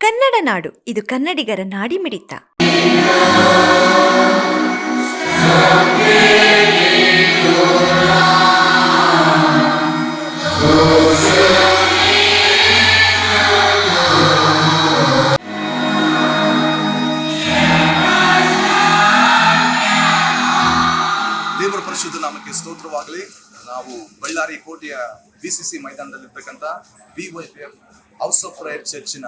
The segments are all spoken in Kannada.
ಕನ್ನಡ ನಾಡು, ಇದು ಕನ್ನಡಿಗರ ನಾಡಿಮಿಡಿತ. ದೇವರ ಪರಿಶುದ್ಧ ನಾಮಕ್ಕೆ ಸ್ತೋತ್ರವಾಗಲಿ. ನಾವು ಬಳ್ಳಾರಿ ಕೋಟೆಯ BCC ಮೈದಾನದಲ್ಲಿರ್ತಕ್ಕಂಥ BYPF house of prayer ಚರ್ಚಿನ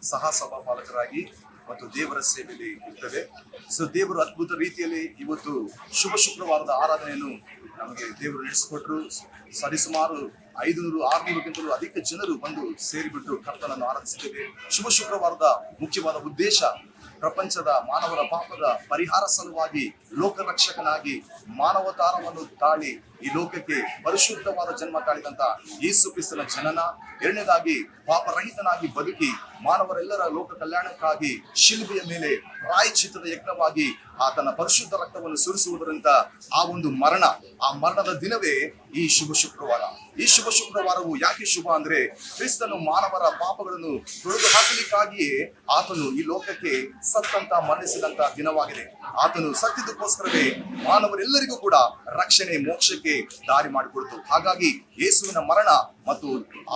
ಸಹ ಸಭಾಪಾಲಕರಾಗಿ ಮತ್ತು ದೇವರ ಸೇವೆಯಲ್ಲಿ ಇರ್ತೇವೆ. ಸೊ ದೇವರು ಅದ್ಭುತ ರೀತಿಯಲ್ಲಿ ಇವತ್ತು ಶುಭ ಶುಕ್ರವಾರದ ಆರಾಧನೆಯನ್ನು ನಮಗೆ ದೇವರು ನಡೆಸಿಕೊಟ್ರು. ಸರಿಸುಮಾರು 500-600ಕ್ಕಿಂತಲೂ ಅಧಿಕ ಜನರು ಬಂದು ಸೇರಿಬಿಟ್ಟು ಕರ್ತನನ್ನು ಆರಾಧಿಸಿದ್ದೇವೆ. ಶುಭ ಶುಕ್ರವಾರದ ಮುಖ್ಯವಾದ ಉದ್ದೇಶ ಪ್ರಪಂಚದ ಮಾನವರ ಪಾಪದ ಪರಿಹಾರ ಸಲುವಾಗಿ ಲೋಕರಕ್ಷಕನಾಗಿ ಮಾನವತಾರವನ್ನು ತಾಳಿ ಈ ಲೋಕಕ್ಕೆ ಪರಿಶುದ್ಧವಾದ ಜನ್ಮ ತಾಳಿದಂತ ಯೇಸು ಕ್ರಿಸ್ತನ ಜನನ, ಎರಡನೇದಾಗಿ ಪಾಪರಹಿತನಾಗಿ ಬದುಕಿ ಮಾನವರೆಲ್ಲರ ಲೋಕ ಕಲ್ಯಾಣಕ್ಕಾಗಿ ಶಿಲುಬೆಯ ಮೇಲೆ ಪ್ರಾಯಶ್ಚಿತ್ತದ ಯಜ್ಞವಾಗಿ ಆತನ ಪರಿಶುದ್ಧ ರಕ್ತವನ್ನು ಸುರಿಸುವುದರಿಂದ ಆ ಒಂದು ಆ ಮರಣದ ದಿನವೇ ಈ ಶುಭ ಶುಕ್ರವಾರ. ಈ ಶುಭ ಶುಕ್ರವಾರವು ಯಾಕೆ ಶುಭ ಅಂದ್ರೆ, ಕ್ರಿಸ್ತನು ಮಾನವರ ಪಾಪಗಳನ್ನು ತೊಳೆದು ಹಾಕಲಿಕ್ಕಾಗಿಯೇ ಆತನು ಈ ಲೋಕಕ್ಕೆ ಸತ್ತಂತ ಮರಣಿಸಿದಂತ ದಿನವಾಗಿದೆ. ಆತನು ಸತ್ತಿದ್ದಕ್ಕೋಸ್ಕರವೇ ಮಾನವರೆಲ್ಲರಿಗೂ ಕೂಡ ರಕ್ಷಣೆ, ಮೋಕ್ಷಕ್ಕೆ ದಾರಿ ಮಾಡಿಕೊಡ್ತು. ಹಾಗಾಗಿ ಯೇಸುವಿನ ಮರಣ ಮತ್ತು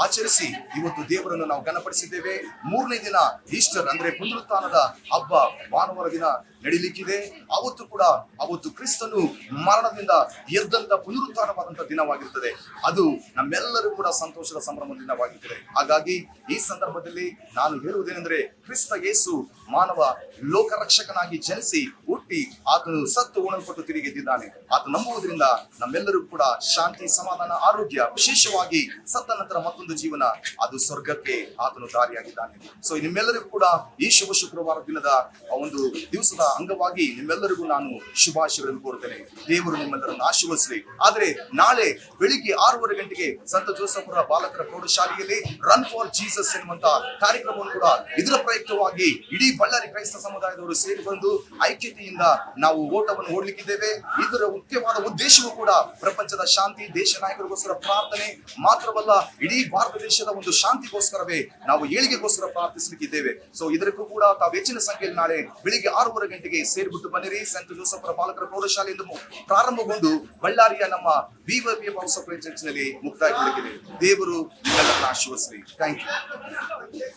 ಆಚರಿಸಿ ಇವತ್ತು ದೇವರನ್ನು ನಾವು ಘನಪಡಿಸಿದ್ದೇವೆ. ಮೂರನೇ ದಿನ ಈಸ್ಟರ್ ಅಂದ್ರೆ ಪುನರುತ್ಥಾನದ ಹಬ್ಬ ಭಾನುವಾರ ದಿನ ನಡೀಲಿಕ್ಕಿದೆ. ಅವತ್ತು ಕ್ರಿಸ್ತನು ಮರಣದಿಂದ ಎದ್ದಂತ ಪುನರುತ್ಥಾನವಾದಂತ ದಿನವಾಗಿರ್ತದೆ. ಅದು ನಮ್ಮೆಲ್ಲರೂ ಕೂಡ ಸಂತೋಷದ ಸಂಭ್ರಮ ದಿನವಾಗಿರ್ತದೆ. ಹಾಗಾಗಿ ಈ ಸಂದರ್ಭದಲ್ಲಿ ನಾನು ಹೇಳುವುದೇನೆಂದ್ರೆ, ಕ್ರಿಸ್ತ ಯೇಸು ಮಾನವ ಲೋಕರಕ್ಷಕನಾಗಿ ಜನಿಸಿ ಹುಟ್ಟಿ ಆತನು ಸತ್ತು ಉಣಲ್ಪಟ್ಟು ತಿರುಗಿ ಎದ್ದಿದ್ದಾನೆ. ಆತ ನಂಬುವುದರಿಂದ ನಮ್ಮೆಲ್ಲರೂ ಕೂಡ ಶಾಂತಿ, ಸಮಾಧಾನ, ಆರೋಗ್ಯ, ವಿಶೇಷವಾಗಿ ಸತ್ತ ನಂತರ ಮತ್ತೊಂದು ಜೀವನ, ಅದು ಸ್ವರ್ಗಕ್ಕೆ ಆತನು ದಾರಿಯಾಗಿದ್ದಾನೆ. ಸೊ ನಿಮ್ಮೆಲ್ಲರಿಗೂ ಕೂಡ ಈ ಶುಭ ಶುಕ್ರವಾರ ದಿನದ ಒಂದು ದಿವಸದ ಅಂಗವಾಗಿ ನಿಮ್ಮೆಲ್ಲರಿಗೂ ನಾನು ಶುಭಾಶಯಗಳನ್ನು ಕೋರುತ್ತೇನೆ. ದೇವರು ನಿಮ್ಮೆಲ್ಲರನ್ನು ಆಶೀರ್ವದಿಸಲಿ. ಆದ್ರೆ ನಾಳೆ ಬೆಳಿಗ್ಗೆ 6:30 ಗಂಟೆಗೆ ಸಂತ ಜೋಸಫರ ಬಾಲಕರ ಪ್ರೌಢಶಾಲೆಯಲ್ಲಿ ರನ್ ಫಾರ್ ಜೀಸಸ್ ಎನ್ನುವಂತ ಕಾರ್ಯಕ್ರಮವನ್ನು ಕೂಡ ಇದರ ಪ್ರಯುಕ್ತವಾಗಿ ಇಡೀ ಬಳ್ಳಾರಿ ಕ್ರೈಸ್ತ ಸಮುದಾಯದವರು ಸೇರಿ ಬಂದು ಐಕ್ಯತೆಯಿಂದ ನಾವು ಓಟವನ್ನು ಓಡಲಿಕ್ಕಿದ್ದೇವೆ. ಇದರ ಮುಖ್ಯವಾದ ಉದ್ದೇಶವೂ ಕೂಡ ಪ್ರಪಂಚದ ಶಾಂತಿ, ದೇಶ ನಾಯಕರಿಗೋಸ್ಕರ ಪ್ರಾರ್ಥನೆ ಮಾತ್ರವಲ್ಲ, ಇಡೀ ಭಾರತ ದೇಶದ ಒಂದು ಶಾಂತಿಗೋಸ್ಕರವೇ ನಾವು ಏಳಿಗೆಗೋಸ್ಕರ ಪ್ರಾರ್ಥಿಸಲಿಕ್ಕಿದ್ದೇವೆ. ಸೊ ಇದಕ್ಕೂ ಕೂಡ ತಾವು ಹೆಚ್ಚಿನ ಸಂಖ್ಯೆಯಲ್ಲಿ ನಾಳೆ ಬೆಳಿಗ್ಗೆ 6:30 ಗಂಟೆಗೆ ಸೇರಿಬಿಟ್ಟು ಬನ್ನಿರಿ. ಸಂತ ಜೋಸಫರ ಬಾಲಕರ ಪ್ರೌಢಶಾಲೆಯಿಂದ ಪ್ರಾರಂಭಗೊಂಡು ಬಳ್ಳಾರಿಯ ನಮ್ಮ BYPF ಹೌಸ್ ಆಫ್ ಪ್ರೇಯರ್ ಚರ್ಚ್ನಲ್ಲಿ ಮುಕ್ತಾಯಗೊಳ್ಳಲಿದೆ. ದೇವರು ನಿಮ್ಮೆಲ್ಲರನ್ನ ಆಶೀರ್ವದಿಸಲಿ. Thank you.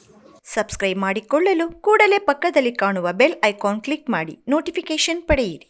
ಸಬ್ಸ್ಕ್ರೈಬ್ ಮಾಡಿಕೊಳ್ಳಲು ಕೂಡಲೇ ಪಕ್ಕದಲ್ಲಿ ಕಾಣುವ ಬೆಲ್ ಐಕಾನ್ ಕ್ಲಿಕ್ ಮಾಡಿ ನೋಟಿಫಿಕೇಶನ್ ಪಡೆಯಿರಿ.